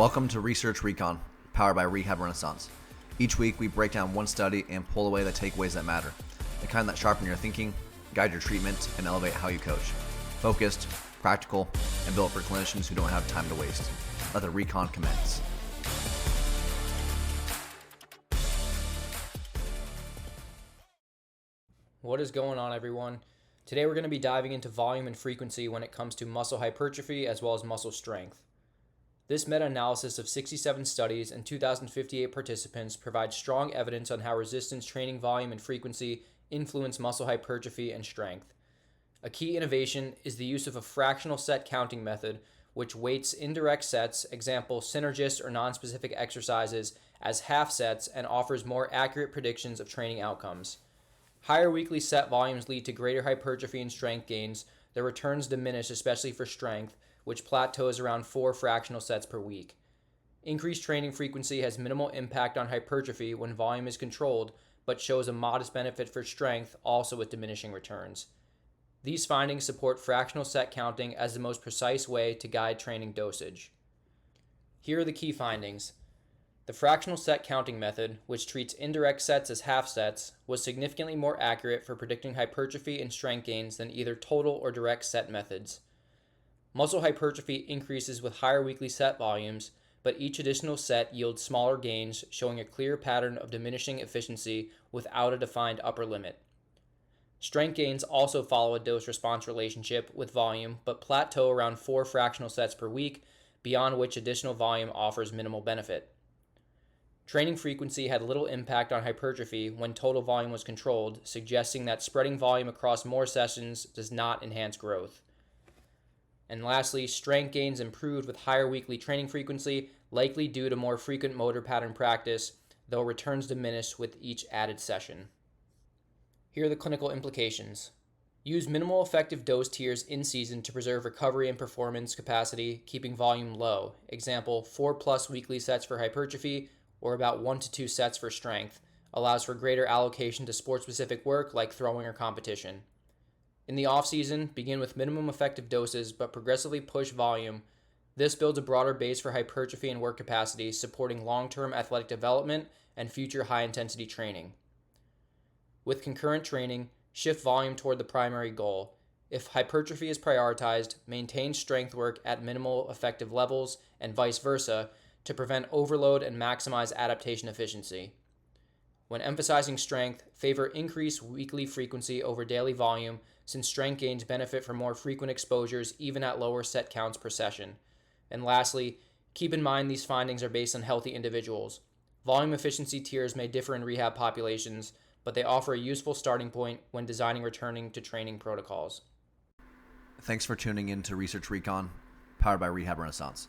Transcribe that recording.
Welcome to Research Recon, powered by Rehab Renaissance. Each week, we break down one study and pull away the takeaways that matter, the kind that sharpen your thinking, guide your treatment, and elevate how you coach. Focused, practical, and built for clinicians who don't have time to waste. Let the recon commence. What is going on, everyone? Today we're going to be diving into volume and frequency when it comes to muscle hypertrophy as well as muscle strength. This meta-analysis of 67 studies and 2,058 participants provides strong evidence on how resistance training volume and frequency influence muscle hypertrophy and strength. A key innovation is the use of a fractional set counting method, which weights indirect sets, example synergist or non-specific exercises, as half sets and offers more accurate predictions of training outcomes. Higher weekly set volumes lead to greater hypertrophy and strength gains. The returns diminish, especially for strength, which plateaus around 4 fractional sets per week. Increased training frequency has minimal impact on hypertrophy when volume is controlled, but shows a modest benefit for strength, also with diminishing returns. These findings support fractional set counting as the most precise way to guide training dosage. Here are the key findings. The fractional set counting method, which treats indirect sets as half sets, was significantly more accurate for predicting hypertrophy and strength gains than either total or direct set methods. Muscle hypertrophy increases with higher weekly set volumes, but each additional set yields smaller gains, showing a clear pattern of diminishing efficiency without a defined upper limit. Strength gains also follow a dose-response relationship with volume, but plateau around 4 fractional sets per week, beyond which additional volume offers minimal benefit. Training frequency had little impact on hypertrophy when total volume was controlled, suggesting that spreading volume across more sessions does not enhance growth. And lastly, strength gains improved with higher weekly training frequency, likely due to more frequent motor pattern practice, though returns diminished with each added session. Here are the clinical implications. Use minimal effective dose tiers in season to preserve recovery and performance capacity, keeping volume low. Example, 4+ weekly sets for hypertrophy, or about 1 to 2 sets for strength, allows for greater allocation to sport-specific work like throwing or competition. In the off-season, begin with minimum effective doses but progressively push volume. This builds a broader base for hypertrophy and work capacity, supporting long-term athletic development and future high-intensity training. With concurrent training, shift volume toward the primary goal. If hypertrophy is prioritized, maintain strength work at minimal effective levels and vice versa to prevent overload and maximize adaptation efficiency. When emphasizing strength, favor increased weekly frequency over daily volume, since strength gains benefit from more frequent exposures even at lower set counts per session. And lastly, keep in mind these findings are based on healthy individuals. Volume efficiency tiers may differ in rehab populations, but they offer a useful starting point when designing returning to training protocols. Thanks for tuning in to Research Recon, powered by Rehab Renaissance.